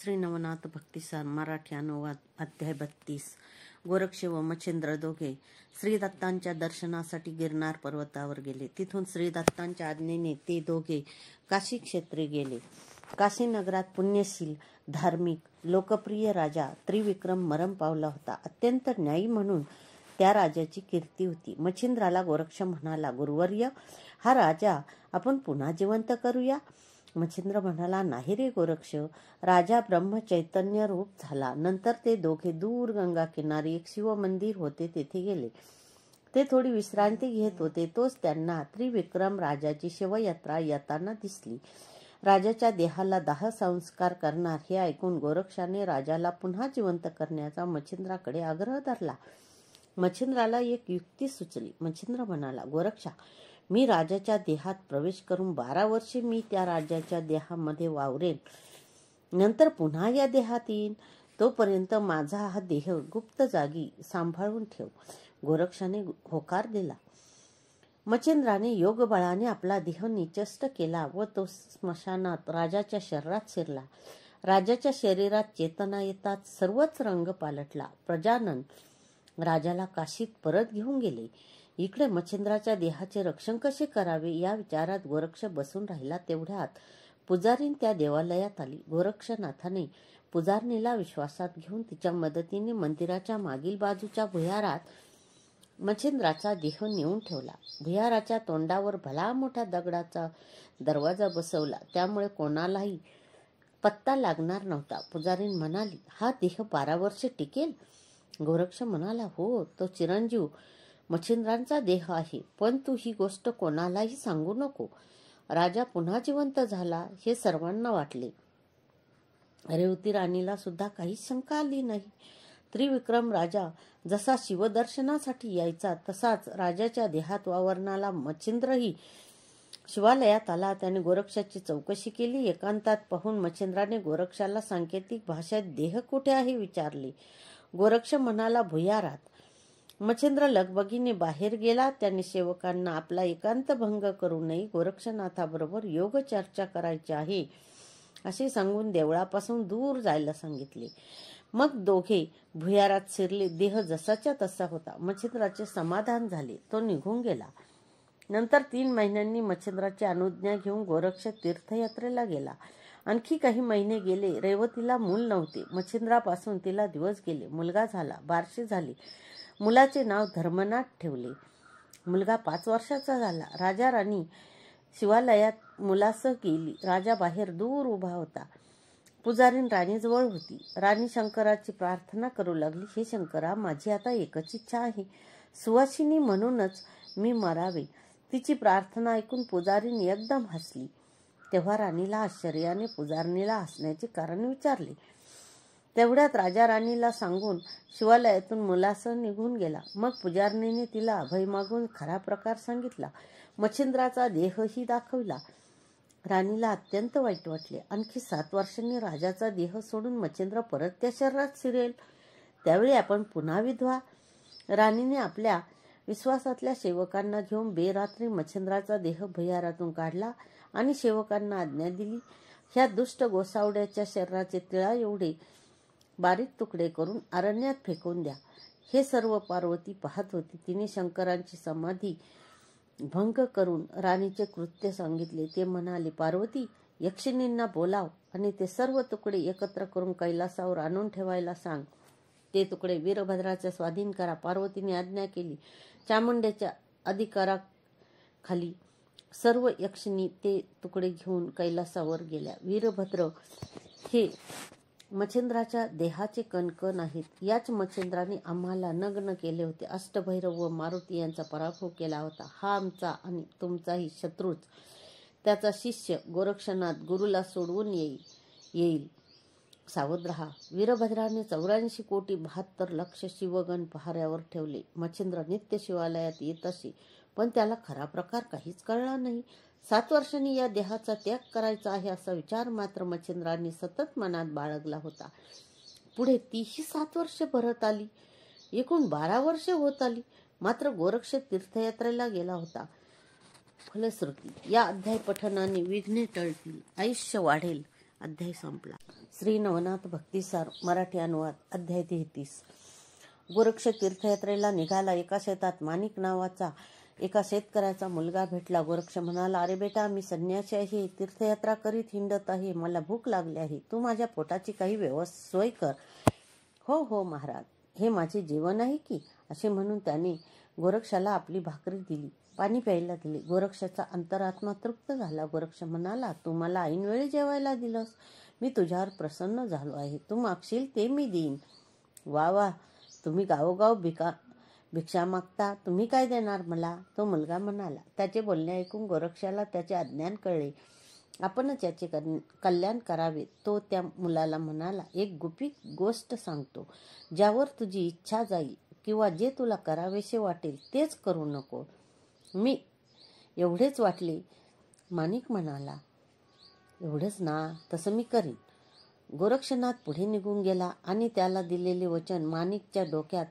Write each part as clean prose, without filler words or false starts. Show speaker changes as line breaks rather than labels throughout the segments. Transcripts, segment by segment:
श्री नवनाथ भक्तिसार मराठी अनुवाद अध्याय 32. गोरक्ष व मच्छिंद्र दोघे श्री दत्तांच्या दर्शनासाठी गिरनार पर्वतावर गेले. तिथून श्री दत्तांच्या आज्ञेने ते दोघे काशी क्षेत्री गेले. काशी नगरात पुण्यशील, धार्मिक, लोकप्रिय राजा त्रिविक्रम मरण पावला होता. अत्यंत न्यायी म्हणून त्या राजाची कीर्ती होती. मच्छिंद्राला गोरक्ष म्हणाला, गुरुवर्य, हा राजा आपण पुन्हा जिवंत करूया. मच्छिंद्र म्हणाला, नाही रे गोरक्ष, राजा ब्रह्म चैतन्य रूप झाला. नंतर ते दोघे दूर गंगा किनारी एक शिव मंदिर होते तेथे गेले. ते थोडी विश्रांती घेत होते. तोच त्यांना त्रिविक्रम राजाची शिवयात्रा येताना दिसली. राजाच्या देहाला दाह संस्कार करणार हे ऐकून गोरक्षाने राजाला पुन्हा जिवंत करण्याचा मच्छिंद्राकडे आग्रह धरला. मच्छिंद्राला एक युक्ती सुचली. मच्छिंद्र म्हणाला, गोरक्षा, मी राजाच्या देहात प्रवेश करून 12 वर्षे मी त्या राजाच्या देहामध्ये वावरेन. नंतर पुन्हा या देहात येईन. तोपर्यंत माझा हा देह गुप्त जागी सांभाळून ठेव. गोरक्षाने होकार दिला. मच्छिंद्राने योगबळाने आपला देह निचष्ट केला व तो स्मशानात राजाच्या शरीरात शिरला. राजाच्या शरीरात चेतना येताच सर्वच रंग पालटला. प्रजानन राजाला काशीत परत घेऊन गेले. इकडे मच्छिंद्राच्या देहाचे रक्षण कसे करावे या विचारात गोरक्ष बसून राहिला. तेवढ्यात पुजारीण त्या देवालयात आली. गोरक्षनाथाने पुजारणीला विश्वासात घेऊन तिच्या मदतीने मंदिराच्या मागील बाजूच्या भुयारात मच्छिंद्राचा देह नेऊन ठेवला. भुयाराच्या तोंडावर भला मोठा दगडाचा दरवाजा बसवला. त्यामुळे कोणालाही पत्ता लागणार नव्हता. पुजारीण म्हणाली, हा देह 12 वर्षे टिकेल? गोरक्ष म्हणाला, हो, तो चिरंजीव मच्छिंद्रांचा देह आहे, पण तू ही गोष्ट कोणालाही सांगू नको. राजा पुन्हा जिवंत झाला हे सर्वांना वाटले. रेवती राणीला सुद्धा काही शंका आली नाही. त्रिविक्रम राजा जसा शिवदर्शनासाठी यायचा तसाच राजाच्या देहात वावरणारा मच्छिंद्रही शिवालयात आला. त्याने गोरक्षाची चौकशी केली. एकांतात पाहून मच्छिंद्राने गोरक्षाला सांकेतिक भाषेत देह कुठे आहे विचारले. गोरक्ष म्हणाला, भुयारात. मच्छिंद्र लगबगीने बाहेर गेला. त्याने सेवकांना आपला एकांत भंग करू नये, गोरक्षनाथाबरोबर योग चर्चा करायची आहे असे सांगून देवळापासून दूर जायला सांगितले. मग दोघे भुयारात शिरले. देह जसाच्या तसा होता. मच्छिंद्राचे समाधान झाले. तो निघून गेला. नंतर 3 महिन्यांनी मच्छिंद्राची अनुज्ञा घेऊन गोरक्ष तीर्थयात्रेला गेला. आणखी काही महिने गेले. रेवतीला मूल नव्हते. मच्छिंद्रापासून तिला दिवस गेले. मुलगा झाला. बारशी झाली. मुलाचे नाव धर्मनाथ ठेवले. मुलगा 5 वर्षाचा झाला. राजा राणी शिवालयात मुलासह गेली. राजा बाहेर दूर उभा होता. पुजारीण राणीजवळ होती. राणी शंकराची प्रार्थना करू लागली, हे शंकरा, माझी आता एकच इच्छा आहे, सुवासिनी म्हणूनच मी मरावे. तिची प्रार्थना ऐकून पुजारीण एकदम हसली. तेव्हा राणीला आश्चर्याने पुजारणीला हसण्याचे कारण विचारले. तेवढ्यात राजा राणीला सांगून शिवालयातून मुलासह निघून गेला. मग पुजारणीने तिला अभय मागून खरा प्रकार सांगितला. मच्छिंद्राचा देहही दाखविला. राणीला अत्यंत वाईट वाटले. आणखी 7 वर्षांनी राजाचा देह सोडून मच्छिंद्र परत त्या शरीरात शिरेल. त्यावेळी आपण पुन्हा विधवा. राणीने आपल्या विश्वासातल्या सेवकांना घेऊन बेरात्री मच्छिंद्राचा देह भुयारातून काढला आणि सेवकांना आज्ञा दिली, ह्या दुष्ट गोसावड्याच्या शरीराचे तिळा एवढे बारीक तुकडे करून अरण्यात फेकून द्या. हे सर्व पार्वती पाहत होती. तिने शंकरांची समाधी भंग करून राणीचे कृत्य सांगितले. ते म्हणाले, पार्वती, यक्षिणींना बोलाव आणि ते सर्व तुकडे एकत्र करून कैलासावर आणून ठेवायला सांग. ते तुकडे वीरभद्राच्या स्वाधीन करा. पार्वतीने आज्ञा केली. चामुंडेच्या अधिकाराखाली सर्व यक्षिणी ते तुकडे घेऊन कैलासावर गेल्या. वीरभद्र हे मच्छिंद्राच्या देहाचे कणकण आहेत. याच मच्छिंद्राने आम्हाला नग्न केले होते. अष्टभैरव व मारुती यांचा पराभव केला होता. हा आमचा आणि तुमचाही शत्रूच. त्याचा शिष्य गोरक्षनाथ गुरुला सोडवून येईल. सावध रहा. वीरभद्राने 84 कोटी 72 लक्ष शिवगण पहाऱ्यावर ठेवले. मच्छिंद्र नित्य शिवालयात येत असे, पण त्याला खरा प्रकार काहीच कळला नाही. 7 वर्षांनी या देहाचा त्याग करायचा आहे असा विचार मात्र मच्छिंद्राने सतत मनात बाळगला होता. पुढे तीही 7 वर्षे भरत आली. एकूण 12 वर्षे होत आली. मात्र गोरक्ष तीर्थयात्रेला गेला होता. फलश्रुती, या अध्याय पठनाने विघ्ने टळतील, आयुष्य वाढेल अध्याय संपला. श्री नवनाथ भक्तिसार मराठी अनुवाद अध्याय 33. गोरक्ष तीर्थयात्रेला निघाला. एका शेतात माणिक नावाचा एका शेतकऱ्याचा मुलगा भेटला. गोरक्ष म्हणाला, अरे बेटा, मी संन्यासी आहे, तीर्थयात्रा करीत हिंडत आहे, मला भूक लागली आहे, तू माझ्या पोटाची काही सोय कर. हो हो महाराज, हे माझे जीवन आहे की, असे म्हणून त्याने गोरक्षाला आपली भाकरी दिली, पाणी प्यायला दिले. गोरक्षाचा अंतरात्मा तृप्त झाला. गोरक्ष म्हणाला, तू मला ऐनवेळी जेवायला दिलंस, मी तुझ्यावर प्रसन्न झालो आहे, तू मागशील ते मी देईन. वा वा, तुम्ही गावोगाव भिक्षा मागता, तुम्ही काय देणार मला? तो मुलगा म्हणाला. त्याचे बोलणे ऐकून गोरक्षाला त्याचे अज्ञान कळले. आपणच याचे कल्याण करावे. तो त्या मुलाला म्हणाला, एक गुपित गोष्ट सांगतो, ज्यावर तुझी इच्छा जाईल किंवा जे तुला करावेसे वाटेल तेच करू नको. मी एवढेच वाटले. माणिक म्हणाला, एवढंच ना, तसं मी करीन. गोरक्षनाथ पुढे निघून गेला आणि त्याला दिलेले वचन माणिकच्या डोक्यात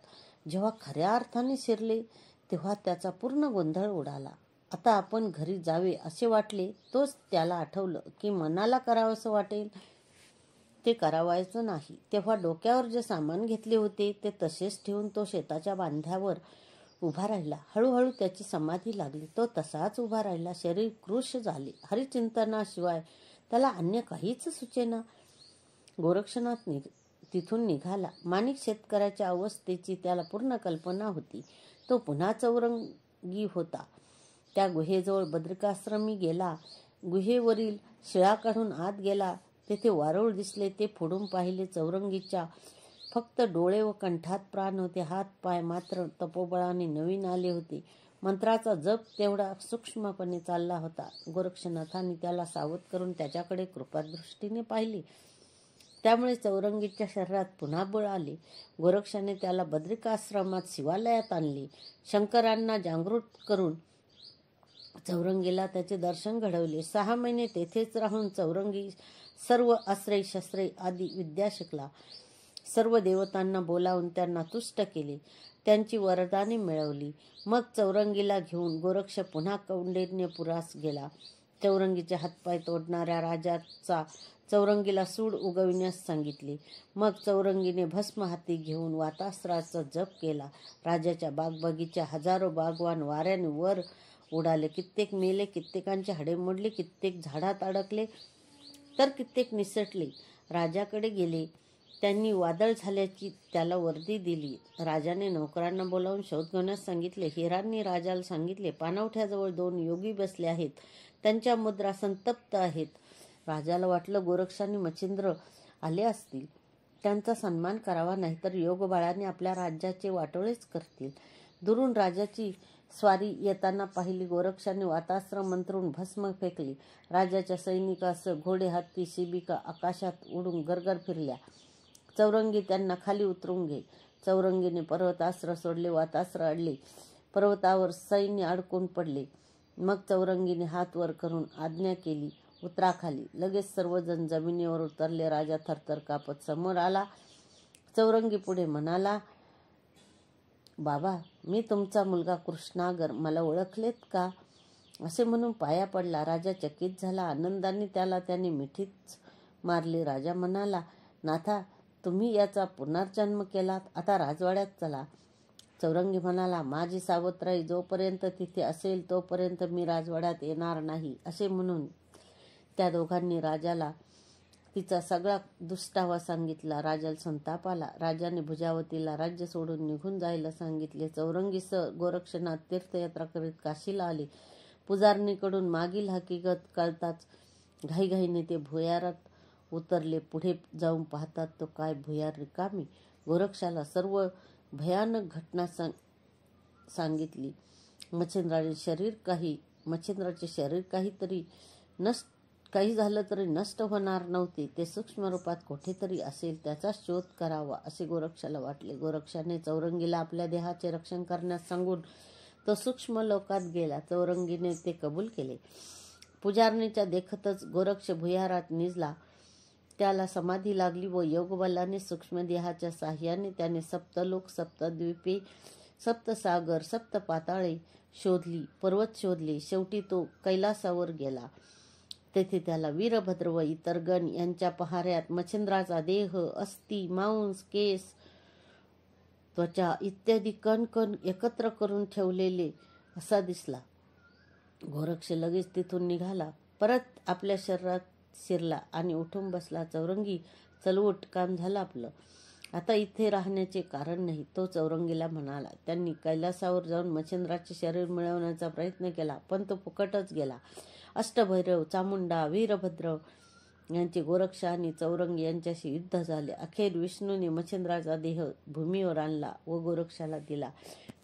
जेव्हा खऱ्या अर्थाने शिरले तेव्हा त्याचा पूर्ण गोंधळ उडाला. आता आपण घरी जावे असे वाटले. तोच त्याला आठवलं की मनाला करावंसं वाटेल ते करावायचं नाही. तेव्हा डोक्यावर जे सामान घेतले होते ते तसेच ठेवून तो शेताच्या बांध्यावर उभा राहिला. हळूहळू त्याची समाधी लागली. तो तसाच उभा राहिला. शरीर कृश झाले. हरिचिंतनाशिवाय त्याला अन्य काहीच सुचेना. गोरक्षनाथ तिथून निघाला. माणिक शेतकऱ्याच्या अवस्थेची त्याला पूर्ण कल्पना होती. तो पुन्हा चौरंगी होता. त्या गुहेजवळ बद्रिकाश्रमी गेला. गुहेवरील शिळा काढून आत गेला. तेथे वारूळ दिसले. ते फोडून पाहिले. चौरंगीच्या फक्त डोळे व कंठात प्राण होते. हात पाय मात्र तपोबळाने नवीन आले होते. मंत्राचा जप तेवढा सूक्ष्मपणे चालला होता. गोरक्षनाथाने त्याला सावध करून त्याच्याकडे कृपादृष्टीने पाहिले. त्यामुळे चौरंगीच्या शरीरात पुन्हा बळ आले. गोरक्षाने त्याला बद्रिकाश्रमात शिवालयात आणले. शंकरांना जागृत करून चौरंगीला त्याचे दर्शन घडवले. 6 महिने तेथेच राहून चौरंगी सर्व अस्त्रे शस्त्रे आदी विद्या शिकला. सर्व देवतांना बोलावून त्यांना तुष्ट केले. त्यांची वरदाने मिळवली. मग चौरंगीला घेऊन गोरक्ष पुन्हा कौंडिन्यपुरास गेला. चौरंगीचे हातपाय तोडणाऱ्या राजाचा चौरंगीला सूड उगविण्यास सांगितले. मग चौरंगीने भस्म हाती घेऊन वातास्त्राचा जप केला. राजाच्या बागबगीच्या हजारो बागवान वाऱ्याने वर उडाले. कित्येक मेले, कित्येकांचे हाडे मोडले, कित्येक झाडात अडकले, तर कित्येक निसटले. राजाकडे गेले. त्यांनी वादळ झाल्याची त्याला वर्दी दिली. राजाने नौकरांना बोलावून शोध घेण्यास सांगितले. हिरांनी राजाला सांगितले, पाणवठ्याजवळ 2 योगी बसले आहेत, त्यांच्या मुद्रा संतप्त आहेत. राजाला वाटलं गोरक्षाने मच्छिंद्र आले असतील, त्यांचा सन्मान करावा, नाहीतर योगबळाने आपल्या राज्याचे वाटोळेच करतील. दुरून राजाची स्वारी येताना पाहिली. गोरक्षाने वातास्त्र मंत्रून भस्म फेकले. राजाच्या सैनिकासह घोडे, हत्ती, शिबिका आकाशात उडून गरगर फिरल्या. चौरंगी त्यांना खाली उतरून घे. चौरंगीने पर्वतास्त्र सोडले. वातास्त्र अडले. पर्वतावर सैन्य अडकून पडले. मग चौरंगीने हात वर करून आज्ञा केली, उतरा खाली. लगेच सर्वजण जमिनीवर उतरले. राजा थरथर कापत समोर आला. चौरंगी पुढे म्हणाला, बाबा, मी तुमचा मुलगा कृष्णागर, मला ओळखलेत का? असे म्हणून पाया पडला. राजा चकित झाला. आनंदाने त्याने मिठीच मारली. राजा म्हणाला, नाथा, तुम्ही याचा पुनर्जन्म केलात, आता राजवाड्यात चला. चौरंगी म्हणाला, माझी सावत्राई जोपर्यंत तिथे असेल तोपर्यंत मी राजवाड्यात येणार नाही. असे म्हणून त्या दोघांनी राजाला तिचा सगळा दुष्टावा सांगितला. राजाला संताप आला. राजाने भुजावतीला राज्य सोडून निघून जायला सांगितले. चौरंगीसह गोरक्षनाथ तीर्थयात्रा करीत काशीला आले. पुजारणीकडून मागील हकीकत कळताच घाईघाईने ते भुयारात उतरले. पुढे जाऊन पाहतात तो काय भुयार रिकामी. गोरक्षाला सर्व भयानक घटना सांगितली. मच्छिंद्राचे शरीर काही झालं तरी नष्ट होणार नव्हते. ते सूक्ष्म रूपात कुठेतरी असेल, त्याचा शोध करावा असे गोरक्षाला वाटले. गोरक्षाने चौरंगीला आपल्या देहाचे रक्षण करण्यास सांगून तो सूक्ष्म लोकात गेला. चौरंगीने ते कबूल केले. पुजारणीच्या देखतच गोरक्ष भुयारात निजला. त्याला समाधी लागली व योगबलाने सूक्ष्म देहाच्या साह्याने त्याने सप्तलोक, सप्तद्वीपे, सप्तसागर, सप्तपाताळे शोधली, पर्वत शोधले. शेवटी तो कैलासावर गेला. तेथे त्याला वीरभद्र व इतर गण यांच्या पहाऱ्यात मच्छिंद्राचा देह, अस्थि, मांस, केस, त्वचा इत्यादी कण कण एकत्र करून ठेवलेले असा दिसला. गोरक्ष लगेच तिथून निघाला, परत आपल्या शरीरात शिरला आणि उठून बसला. चौरंगी, चल उठ, काम झालं आपलं, आता इथे राहण्याचे कारण नाही, तो चौरंगीला म्हणाला. त्यांनी कैलासावर जाऊन मच्छिंद्राचे शरीर मिळवण्याचा प्रयत्न केला, पण तो फुकटच गेला. अष्टभैरव, चामुंडा, वीरभद्र यांचे गोरक्ष आणि चौरंगी यांच्याशी युद्ध झाले. अखेर विष्णूने मच्छिंद्राचा देह भूमीवर आणला व गोरक्षाला दिला.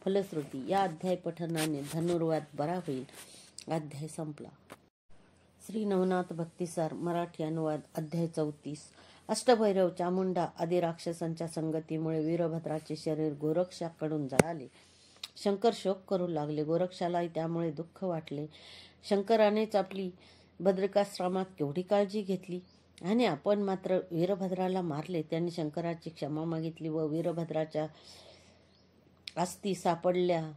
फलश्रुती, या अध्याय पठनाने धनुर्वाद बरा होईल. अध्याय संपला. श्री नवनाथ भक्तिसार मराठी अनुवाद. अध्याय 34. अष्टभैरव, चामुंडा आदी राक्षसांच्या संगतीमुळे वीरभद्राचे शरीर गोरक्षाकडून जळाले. शंकर शोक करू लागले. गोरक्षालाही त्यामुळे दुःख वाटले. शंकरानेच आपली बद्रिकाश्रमात केवढी काळजी घेतली आणि आपण मात्र वीरभद्राला मारले. त्यांनी शंकराची क्षमा मागितली व वीरभद्राच्या अस्थी सापडल्या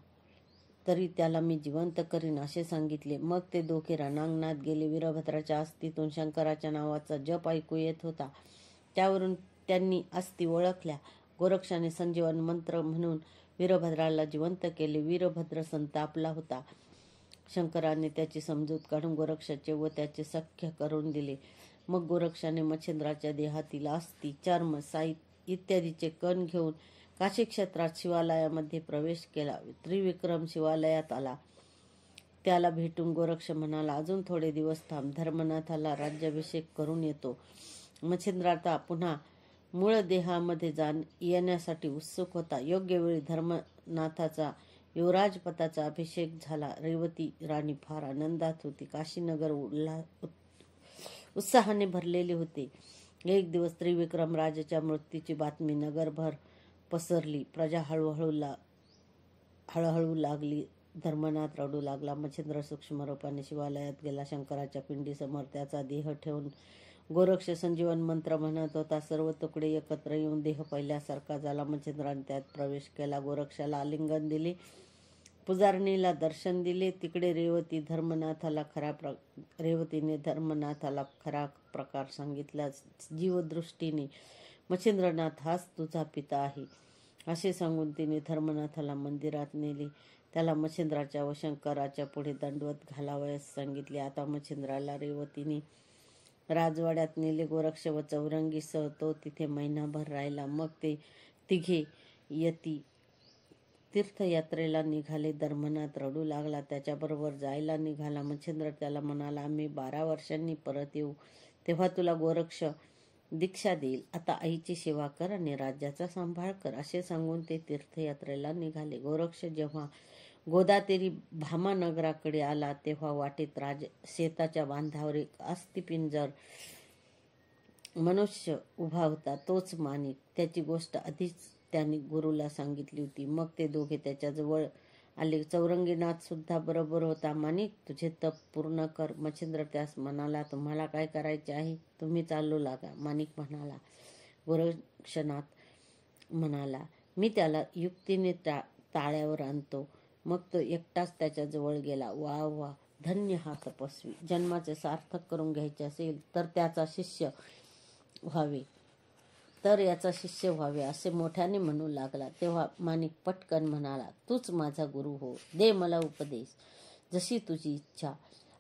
तरी त्याला मी जिवंत करीन असे सांगितले. मग ते दोघे रणांगणात गेले. वीरभद्राच्या अस्थीतून शंकराच्या नावाचा जप ऐकू येत होता. त्यावरून त्यांनी अस्थी ओळखल्या. गोरक्षाने संजीवन मंत्र म्हणून वीरभद्राला जिवंत केले. वीरभद्र संतापला होता. शंकराने त्याची समजूत काढून गोरक्षाचे व त्याचे सख्य करून दिले. मग गोरक्षाने मच्छिंद्राच्या देहातील अस्थी, चर्म, साई इत्यादीचे कण घेऊन काशी क्षेत्रात शिवालयामध्ये प्रवेश केला. त्रिविक्रम शिवालयात आला. त्याला भेटून गोरक्ष म्हणाला, अजून थोडे दिवस थांब, धर्मनाथाला राज्याभिषेक करून येतो. मच्छिंद्राता पुन्हा मूळ देहामध्ये येण्यासाठी उत्सुक होता. योग्य वेळी धर्मनाथाचा युवराजपदाचा अभिषेक झाला. रेवती राणी फार आनंदात होती. काशीनगर उत्साहाने भरलेले होते. एक दिवस त्रिविक्रम राजाच्या मृत्यूची बातमी नगरभर पसरली. प्रजा हळूहळू लागली. धर्मनाथ रडू लागला. मच्छिंद्र सूक्ष्म रूपाने शिवालयात गेला. शंकराच्या पिंडीसमोर त्याचा देह ठेवून गोरक्ष संजीवन मंत्र म्हणत होता. सर्व तुकडे एकत्र येऊन देह पहिल्यासारखा झाला. मच्छिंद्राने त्यात प्रवेश केला. गोरक्षाला आलिंगन दिले. पुजारणीला दर्शन दिले. तिकडे रेवतीने धर्मनाथाला खरा प्रकार सांगितला. जीवदृष्टीने मच्छिंद्रनाथ हाच तुझा पिता आहे असे सांगून तिने धर्मनाथाला मंदिरात नेले. त्याला मच्छिंद्राच्या व शंकराच्या पुढे दंडवत घालावयास सांगितले. आता मच्छिंद्राला रेवतीने राजवाड्यात नेले. गोरक्ष व चौरंगीसह तो तिथे महिनाभर राहिला. मग ते तिघे यती तीर्थयात्रेला निघाले. धर्मनाथ रडू लागला. त्याच्याबरोबर जायला निघाला. मच्छिंद्र त्याला म्हणाला, आम्ही 12 वर्षांनी परत येऊ, तेव्हा तुला गोरक्ष दीक्षा देईल. आता आईची सेवा कर आणि राज्याचा सांभाळ कर असे सांगून ते तीर्थयात्रेला निघाले. गोरक्ष जेव्हा गोदातेरी भामानगराकडे आला तेव्हा वाटेत शेताच्या बांधावर एक अस्थिपिंजर मनुष्य उभा होता. तोच माणिक. त्याची गोष्ट आधीच त्यांनी गुरुला सांगितली होती. मग ते दोघे त्याच्याजवळ आले. चौरंगीनाथ सुद्धा बरोबर होता. माणिक, तुझे तप पूर्ण कर. मच्छिंद्र त्यास म्हणाला, तुम्हाला काय करायचे आहे, तुम्ही चालू लागा. माणिक म्हणाला. गोरक्षनाथ म्हणाला, मी त्याला युक्तीने ताळ्यावर आणतो. मग तो एकटाच त्याच्याजवळ गेला. वा वा, धन्य हा तपस्वी. जन्माचे सार्थक करून घ्यायचे असेल तर याचा शिष्य व्हावे असे मोठ्याने म्हणू लागला. तेव्हा माणिक पटकन म्हणाला, तूच माझा गुरु हो, दे मला उपदेश, जशी तुझी इच्छा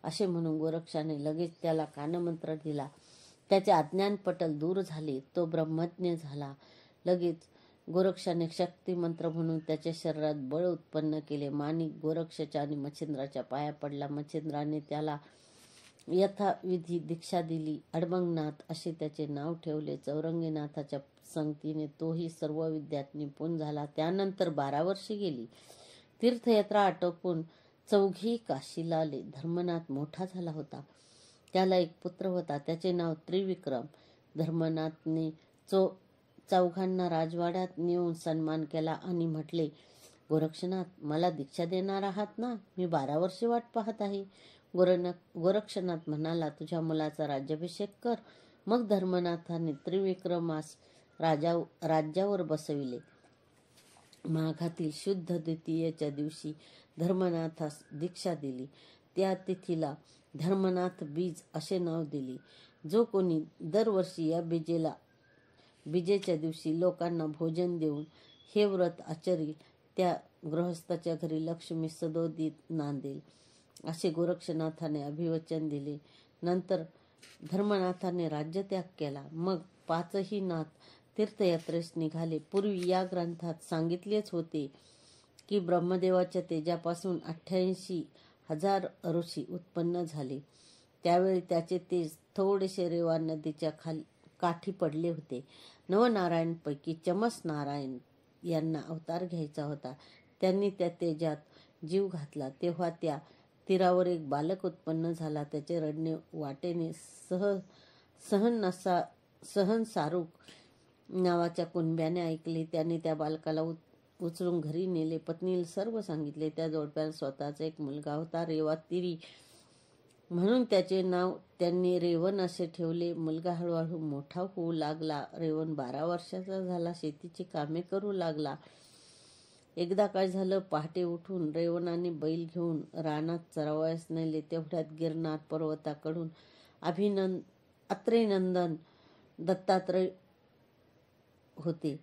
असे म्हणून गोरक्षाने लगेच त्याला कानमंत्र दिला. त्याचे अज्ञानपटल दूर झाले. तो ब्रह्मज्ञ झाला. लगेच गोरक्षाने शक्ती मंत्र म्हणून त्याच्या शरीरात बळ उत्पन्न केले. माणिक गोरक्षाच्या आणि मच्छिंद्राच्या पाया पडला. मच्छिंद्राने त्याला यथाविधी दीक्षा दिली. अडबंगनाथ असे त्याचे नाव ठेवले. चौरंगीनाथाच्या संगतीने तोही सर्व विद्यात निपुण झाला. त्यानंतर 12 वर्षे गेली. तीर्थयात्रा आटोपून चौघी काशीला आले. धर्मनाथ मोठा झाला होता. त्याला एक पुत्र होता. त्याचे नाव त्रिविक्रम. धर्मनाथने चौघांना राजवाड्यात नेऊन सन्मान केला आणि म्हटले, गोरक्षनाथ, मला दीक्षा देणार आहात ना? मी 12 वर्षे वाट पाहत आहे. गोरक्षनाथ म्हणाला, तुझ्या मुलाचा राज्याभिषेक कर. मग धर्मनाथाने त्रिविक्रमास राज्यावर बसविले. माघातील शुद्ध द्वितीयेच्या दिवशी धर्मनाथास दीक्षा दिली. त्या तिथीला धर्मनाथ बीज असे नाव दिले. जो कोणी दरवर्षी या बीजेच्या दिवशी लोकांना भोजन देऊन हे व्रत आचरील त्या गृहस्थाच्या घरी लक्ष्मी सदोदित नांदेल, असे गोरक्षनाथाने अभिवचन दिले. नंतर धर्मनाथाने राज्यत्याग केला. मग 5ही नाथ तीर्थयात्रेस निघाले. पूर्वी या ग्रंथात सांगितलेच होते की ब्रह्मदेवाच्या तेजापासून 88,000 ऋषी उत्पन्न झाले. त्यावेळी त्याचे तेज थोडेसे रेवा नदीच्या काठी पडले होते. नवनारायणपैकी चमस नारायण यांना अवतार घ्यायचा होता. त्यांनी त्या तेजात जीव घातला तेव्हा त्या तीरावर एक बालक उत्पन्न झाला. त्याचे रडणे वाटेने सहन सारूक नावाच्या कुणब्याने ऐकले. त्याने त्या बालकाला उचलून घरी नेले. पत्नीला सर्व सांगितले. त्या जोडप्याला स्वतःचा एक मुलगा होता, रेवातिरी, म्हणून त्याचे नाव त्यांनी रेवण असे ठेवले. मुलगा हळूहळू मोठा होऊ लागला. रेवण 12 वर्षाचा झाला. शेतीची कामे करू लागला. एकदा काय झालं, पहाटे उठून रेवणाने बैल घेऊन रानात चरावयास नेले. तेवढ्यात गिरनार पर्वताकडून अत्रेनंदन दत्तात्रय होते.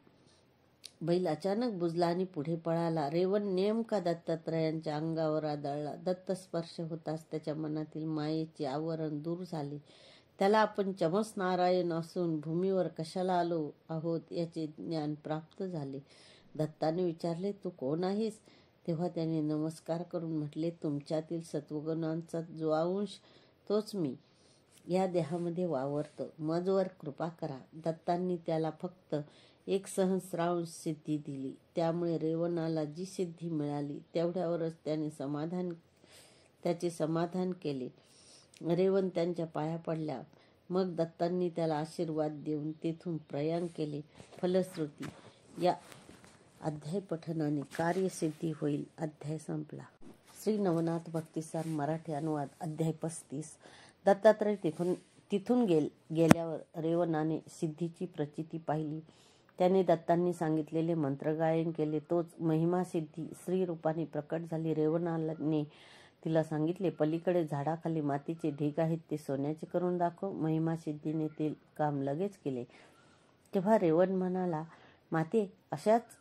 बैल अचानक बुजला आणि पुढे पळाला. रेवण नेमका दत्तात्रयांच्या अंगावर आदळला. दत्तस्पर्श होताच त्याच्या मनातील मायेचे आवरण दूर झाले. त्याला आपण चमस नारायण असून भूमीवर कशाला आलो आहोत याचे ज्ञान प्राप्त झाले. दत्ताने विचारले, तू कोण आहेस? तेव्हा त्याने नमस्कार करून म्हटले, तुमच्यातील सत्वगुणांचा जो अंश तोच मी या देहामध्ये वावरतो. माझवर कृपा करा. दत्तांनी त्याला फक्त 1 सहस्रांश सिद्धी दिली. त्यामुळे रेवणाला जी सिद्धी मिळाली तेवढ्यावरच त्याचे समाधान केले. रेवण त्यांच्या पाया पडल्या. मग दत्तांनी त्याला आशीर्वाद देऊन तेथून प्रयाण केले. फलश्रुती या अध्याय पठनाने कार्यसिद्धी होईल. अध्याय संपला. श्री नवनाथ भक्तिसार मराठी अनुवाद अध्याय 35. दत्तात्रय तिथून गेल्यावर रेवणाने सिद्धीची प्रचिती पाहिली. त्याने दत्तांनी सांगितलेले मंत्रगायन केले. तोच महिमा सिद्धी स्त्री रूपाने प्रकट झाली. रेवणाने तिला सांगितले, पलीकडे झाडाखाली मातीचे ढीग आहेत, ते सोन्याचे करून दाखव. महिमा सिद्धीने ते काम लगेच केले. तेव्हा रेवण म्हणाला, माते, अशाच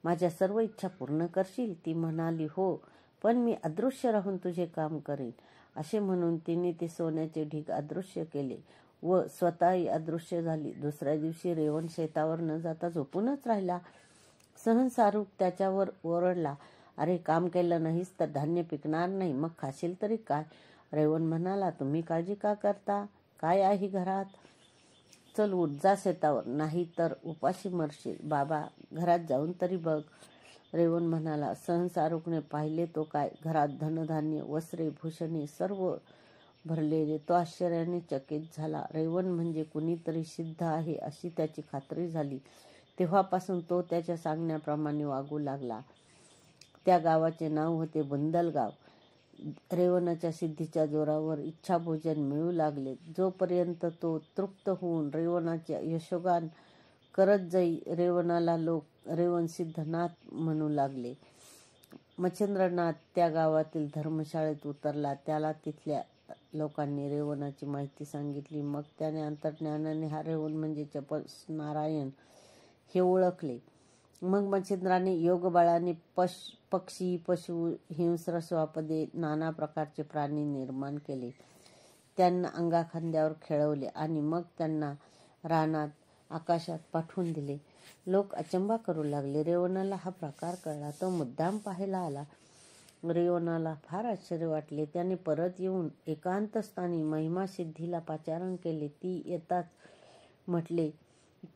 माझ्या सर्व इच्छा पूर्ण करशील? ती म्हणाली, हो, पण मी अदृश्य राहून तुझे काम करेन. असे म्हणून तिने ते सोन्याचे ढीग अदृश्य केले व स्वतःही अदृश्य झाली. दुसऱ्या दिवशी रेवण शेतावर न जाता झोपूनच राहिला. सहनसारूक त्याच्यावर ओरडला, अरे, काम केलं नाहीस तर धान्य पिकणार नाही, मग खाशील तरी काय? रेवण म्हणाला, तुम्ही काळजी का करता? काय आहे घरात? चल उठ, जा शेतावर, नाही तर उपाशी मरशील. बाबा, घरात जाऊन तरी बघ. रेवण म्हणाला. सहनसारूकने पाहिले तो काय, घरात धनधान्य, वस्त्रे, भूषणे सर्व भरलेले. तो आश्चर्याने चकित झाला. रेवण म्हणजे कुणीतरी सिद्ध आहे अशी त्याची खात्री झाली. तेव्हापासून तो त्याच्या सांगण्याप्रमाणे वागू लागला. त्या गावाचे नाव होते बुंदलगाव. रेवणाच्या सिद्धीच्या जोरावर इच्छाभोजन मिळू लागले. जोपर्यंत तो तृप्त होऊन रेवणाचे यशोगान करत जाई, रेवणाला लोक रेवणसिद्धनाथ म्हणू लागले. मच्छिंद्रनाथ त्या गावातील धर्मशाळेत उतरला. त्याला तिथल्या लोकांनी रेवणाची माहिती सांगितली. मग त्याने अंतर्ज्ञानाने हा रेवण म्हणजे चमस नारायण हे ओळखले. मग मच्छिंद्राने योगबळाने पक्षी, पशु, हिंस्र, स्वापदे, नाना प्रकारचे प्राणी निर्माण केले. त्यांना अंगाखांद्यावर खेळवले आणि मग त्यांना रानात, आकाशात पाठवून दिले. लोक अचंबा करू लागले. रेवणाला हा प्रकार कळला. तो मुद्दाम पाहायला आला. रेवणाला फार आश्चर्य वाटले. त्याने परत येऊन एकांत स्थानी महिमा सिद्धीला पाचारण केले. ती येताच म्हटले,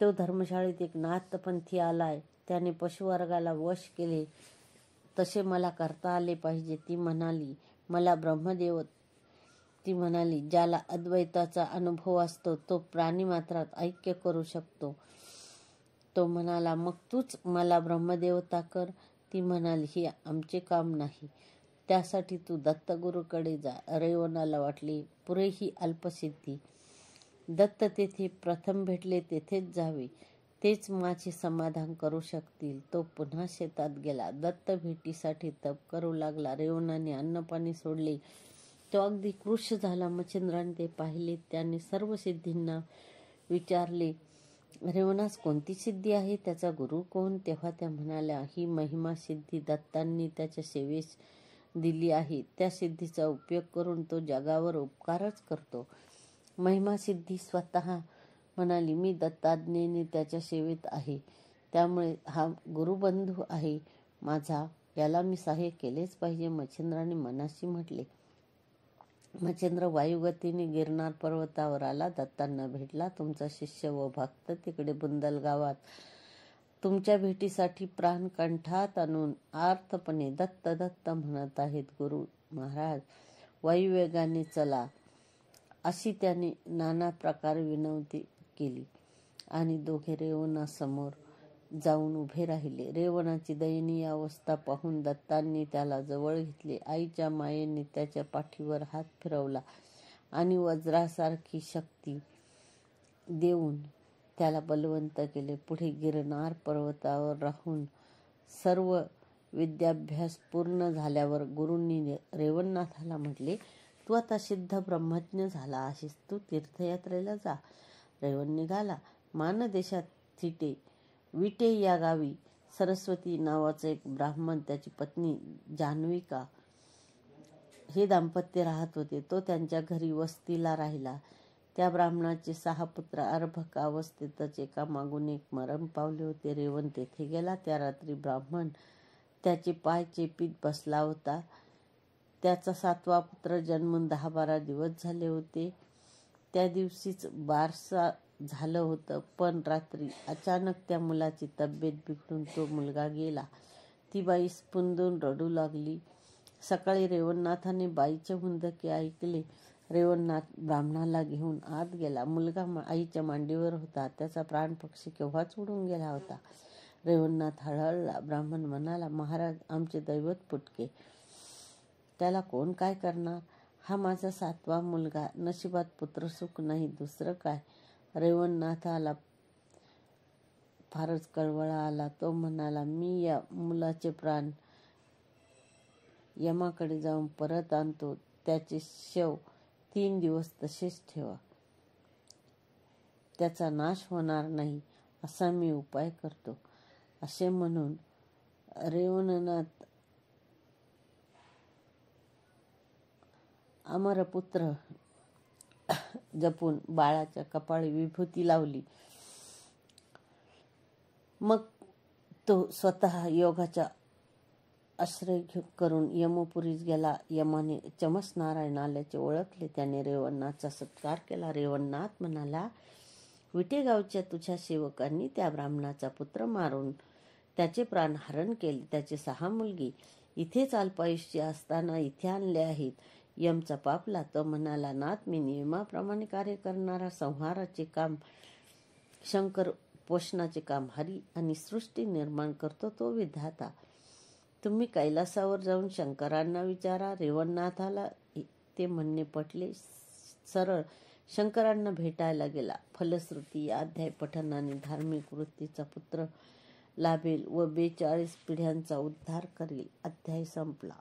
तो धर्मशाळेत एक नाथपंथी आलाय. त्याने पशुवर्गाला वश केले. तसे मला करता आले पाहिजे. ती म्हणाली, मला ब्रह्मदेव. ती म्हणाली, ज्याला अद्वैताचा अनुभव असतो तो प्राणीमात्रात ऐक्य करू शकतो. तो म्हणाला, मग तूच मला ब्रह्मदेवता कर. ती म्हणाली, ही आमचे काम नाही. त्यासाठी तू दत्तगुरूकडे जा. रेवणाला वाटले, पुरे ही अल्पसिद्धी. दत्त तेथे प्रथम भेटले तेथेच जावे. तेच माझे समाधान करू शकतील. तो पुन्हा शेतात गेला. दत्त भेटीसाठी तप करू लागला. रेवणाने अन्नपाणी सोडले. तो अगदी कृश झाला. मच्छिंद्राने ते पाहिले. त्याने सर्व सिद्धींना विचारले, रेवणास कोणती सिद्धी आहे? त्याचा गुरु कोण? तेव्हा त्या म्हणाल्या, ही महिमा सिद्धी दत्तांनी त्याच्या सेवेस दिली आहे. त्या सिद्धीचा उपयोग करून तो जगावर उपकारच करतो. महिमा सिद्धी स्वतः म्हणाली, मी दत्ताज्ञेने त्याच्या सेवेत आहे, त्यामुळे हा गुरुबंधू आहे माझा, याला मी सहाय्य केलेच पाहिजे. मच्छिंद्राने मनाशी म्हटले. मच्छिंद्र वायुगतीने गिरनार पर्वतावर आला. दत्तांना भेटला. तुमचा शिष्य व भक्त तिकडे बुंदल गावात तुमच्या भेटीसाठी प्राण कंठात आणून आर्तपणे दत्त दत्त म्हणत आहेत. गुरु महाराज, वायुवेगाने चला, अशी त्याने नाना प्रकारे विनंती केली आणि दोघे रेवणासमोर जाऊन उभे राहिले. रेवणाची दयनीय अवस्था पाहून दत्तांनी त्याला जवळ घेतले. आईच्या मायेने त्याच्या पाठीवर हात फिरवला आणि वज्रासारखी शक्ती देऊन त्याला बलवंत केले. पुढे गिरनार पर्वतावर राहून सर्व विद्याभ्यास पूर्ण झाल्यावर गुरूंनी रेवणनाथाला म्हटले, तू आता सिद्ध ब्रह्मज्ञ झाला आहेस, तू तीर्थयात्रेला जा. रेवण निघाला. मानदेशात विटे या गावी सरस्वती नावाचा एक ब्राह्मण, त्याची पत्नी जान्हविका हे दाम्पत्य राहत होते. तो त्यांच्या घरी वस्तीला राहिला. त्या ब्राह्मणाचे 6 पुत्र अर्भक अवस्थेतच एकामागून एक मरण पावले होते. रेवण तेथे गेला. त्या रात्री ब्राह्मण त्याचे पाय चेपीत बसला होता. त्याचा 7वा पुत्र जन्मून 10-12 दिवस झाले होते. त्या दिवशीच बारसा झालं होतं, पण रात्री अचानक त्या मुलाची तब्येत बिघडून तो मुलगा गेला. ती बाई स्फुंदून रडू लागली. सकाळी रेवणनाथाने बाईचे हुंदके ऐकले. रेवणनाथ ब्राह्मणाला घेऊन आत गेला. मुलगा आईच्या मांडीवर होता. त्याचा प्राणपक्षी केव्हाच उडून गेला होता. रेवणनाथ हळहळला. ब्राह्मण म्हणाला, महाराज, आमचे दैवत फुटके, त्याला कोण काय करणार? हा माझा 7वा मुलगा, नशिबात पुत्रसुख नाही, दुसरं काय? रेवणनाथाला फारच कळवळा आला. तो म्हणाला, मी या मुलाचे प्राण यमाकडे जाऊन परत आणतो. त्याचे शव 3 दिवस तसेच ठेवा, त्याचा नाश होणार नाही असा मी उपाय करतो. असे म्हणून रेवणनाथ अमरपुत्र जपून बाळाच्या कपाळी विभूती लावली. मग तो स्वतः योगाचा आश्रय करून यमपुरीस गेला. यमाने चमस नारायण आल्याचे ओळखले. त्याने रेवणनाथचा सत्कार केला. रेवणनाथ म्हणाला, विटेगावच्या तुझ्या सेवकांनी त्या ब्राह्मणाचा पुत्र मारून त्याचे प्राण हरण केले. त्याचे 6 मुलगी इथेच अल्पायुष्य असताना इथे आणले आहेत. यमचा पापला. तो म्हणाला, नाथ, मी नियमाप्रमाणे कार्य करणारा, संहाराचे काम शंकर, पोषणाचे काम हरी आणि सृष्टी निर्माण करतो तो विधाता. तुम्ही कैलासावर जाऊन शंकरांना विचारा. रेवणनाथाला ते म्हणणे पटले. सरळ शंकरांना भेटायला गेला. फलश्रुती या अध्याय पठनाने धार्मिक वृत्तीचा पुत्र लाभेल व 42 पिढ्यांचा उद्धार करेल. अध्याय संपला.